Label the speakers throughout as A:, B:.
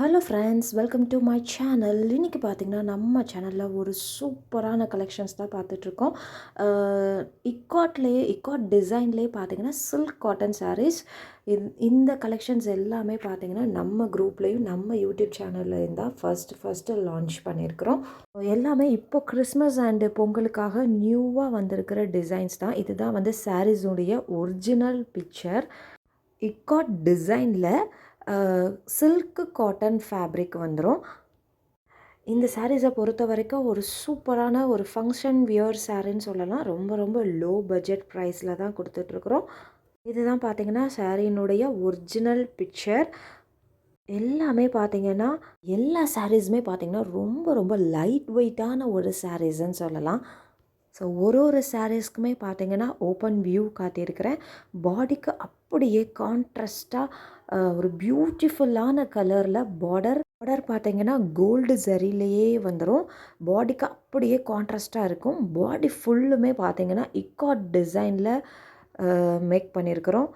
A: Hello friends, welcome to my channel. இன்றைக்கி பார்த்திங்கன்னா நம்ம சேனலில் ஒரு சூப்பரான கலெக்ஷன்ஸ் தான் பார்த்துட்ருக்கோம். இக்காட் டிசைன்லேயே பார்த்திங்கன்னா சில்க் காட்டன் சாரீஸ். இந்த கலெக்ஷன்ஸ் எல்லாமே பார்த்திங்கன்னா நம்ம குரூப்லேயும் நம்ம யூடியூப் சேனல்லையும் தான் ஃபஸ்ட்டு லான்ச் பண்ணியிருக்கிறோம். எல்லாமே இப்போ கிறிஸ்மஸ் அண்டு பொங்கலுக்காக நியூவாக வந்திருக்கிற டிசைன்ஸ் தான். இதுதான் வந்து சாரீஸுடைய ஒரிஜினல் பிக்சர். இக்காட் டிசைனில் சில்க்கு காட்டன் ஃபேப்ரிக் வந்துடும். இந்த சாரீஸை பொறுத்த வரைக்கும் ஒரு சூப்பரான ஒரு ஃபங்க்ஷன் வியர் சாரின்னு சொல்லலாம். ரொம்ப ரொம்ப லோ பட்ஜெட் ப்ரைஸில் தான் கொடுத்துட்ருக்குறோம். இதுதான் பார்த்திங்கன்னா சாரீனுடைய ஒரிஜினல் பிக்சர். எல்லாமே பார்த்திங்கன்னா எல்லா சாரீஸுமே பார்த்திங்கன்னா ரொம்ப ரொம்ப லைட் வெயிட்டான ஒரு சாரீஸ்ன்னு சொல்லலாம். ஸோ ஒரு சாரீஸ்க்குமே பார்த்திங்கன்னா ஓப்பன் வியூ காட்டியிருக்கிறேன். பாடிக்கு அப்படியே கான்ட்ராஸ்ட்டாக ஒரு பியூட்டிஃபுல்லான கலரில் பார்டர் பார்த்திங்கன்னா கோல்டு ஜரிலேயே வந்துடும். பாடிக்கு அப்படியே கான்ட்ராஸ்ட்டாக இருக்கும். பாடி ஃபுல்லுமே பார்த்திங்கன்னா இக்காட் டிசைனில் மேக் பண்ணியிருக்கிறோம்.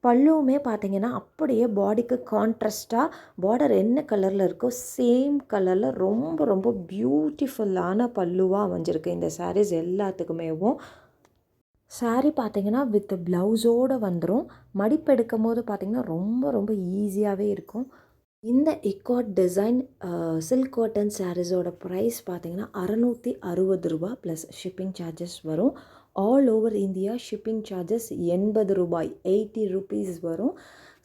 A: பல்லுவுமே பார்த்திங்கன்னா அப்படியே பாடிக்கு கான்ட்ராஸ்ட்டாக பார்டர் என்ன கலரில் இருக்கோ சேம் கலரில் ரொம்ப ரொம்ப பியூட்டிஃபுல்லான பல்லுவாக அமைஞ்சிருக்கு இந்த சாரீஸ் எல்லாத்துக்குமேவும். சாரீ பார்த்திங்கன்னா வித் ப்ளவுஸோடு வந்துடும். மடிப்பெடுக்கும் போது பார்த்திங்கன்னா ரொம்ப ரொம்ப ஈஸியாகவே இருக்கும். இந்த இக்காட் டிசைன் சில்க் காட்டன் சாரீஸோட ப்ரைஸ் பார்த்திங்கன்னா ரூ. 660 ப்ளஸ் ஷிப்பிங் சார்ஜஸ் வரும். All over India shipping charges ரூ. 80 வரும்.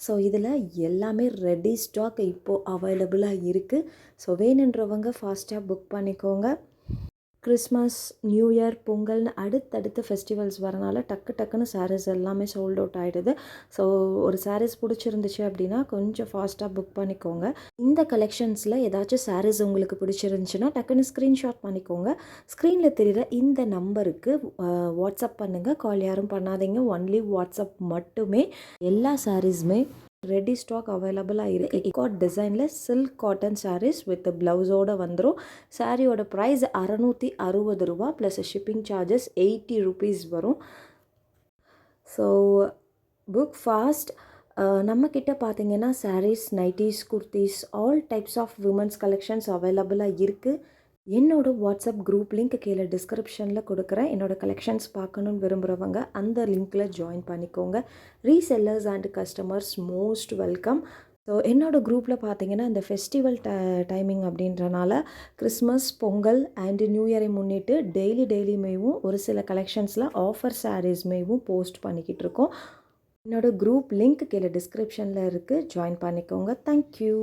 A: ஸோ இதில் எல்லாமே ரெடி ஸ்டாக் இப்போது அவைலபிளாக இருக்குது. ஸோ வேணுன்றவங்க ஃபாஸ்ட்டாக புக் பண்ணிக்கோங்க. கிறிஸ்மஸ், நியூ இயர், பொங்கல்னு அடுத்தடுத்து ஃபெஸ்டிவல்ஸ் வரனால டக்குன்னு சாரீஸ் எல்லாமே சோல்ட் அவுட் ஆகிடுது. ஸோ ஒரு சாரீஸ் பிடிச்சிருந்துச்சு அப்படின்னா கொஞ்சம் ஃபாஸ்ட்டாக புக் பண்ணிக்கோங்க. இந்த கலெக்ஷன்ஸில் ஏதாச்சும் சாரீஸ் உங்களுக்கு பிடிச்சிருந்துச்சுன்னா டக்குன்னு ஸ்க்ரீன்ஷாட் பண்ணிக்கோங்க. ஸ்க்ரீனில் தெரிகிற இந்த நம்பருக்கு வாட்ஸ்அப் பண்ணுங்கள். கால் யாரும் பண்ணாதீங்க. ஒன்லி வாட்ஸ்அப் மட்டுமே. எல்லா சாரீஸுமே ரெடி ஸ்டாக் அவைலபிளாக இருக்குது. இக்காட் டிசைனில் சில்க் காட்டன் சாரீஸ் வித் ப்ளவுஸோடு வந்துடும். சாரியோட ப்ரைஸ் ரூ. 660 ப்ளஸ் ஷிப்பிங் சார்ஜஸ் ரூ. 80 வரும். So book fast. நம்மக்கிட்ட பார்த்திங்கன்னா saris, nighties, kurtis, all types of women's collections அவைலபிளாக இருக்குது. என்னோடய வாட்ஸ்அப் குரூப் லிங்க் கீழே டிஸ்கிரிப்ஷனில் கொடுக்குறேன். என்னோடய கலெக்ஷன்ஸ் பார்க்கணுன்னு விரும்புகிறவங்க அந்த லிங்க்கில் ஜாயின் பண்ணிக்கோங்க. Resellers and customers most welcome. So என்னோடய குரூப்பில் பார்த்தீங்கன்னா இந்த ஃபெஸ்டிவல் டைமிங் அப்படின்றனால கிறிஸ்மஸ், பொங்கல் அண்டு நியூ இயரை முன்னிட்டு டெய்லியுமேவும் ஒரு சில கலெக்ஷன்ஸில் ஆஃபர் சாரீஸ்மேவும் போஸ்ட் பண்ணிக்கிட்டு இருக்கோம். என்னோடய குரூப் லிங்க் கீழே டிஸ்கிரிப்ஷனில் இருக்குது. ஜாயின் பண்ணிக்கோங்க. தேங்க்யூ.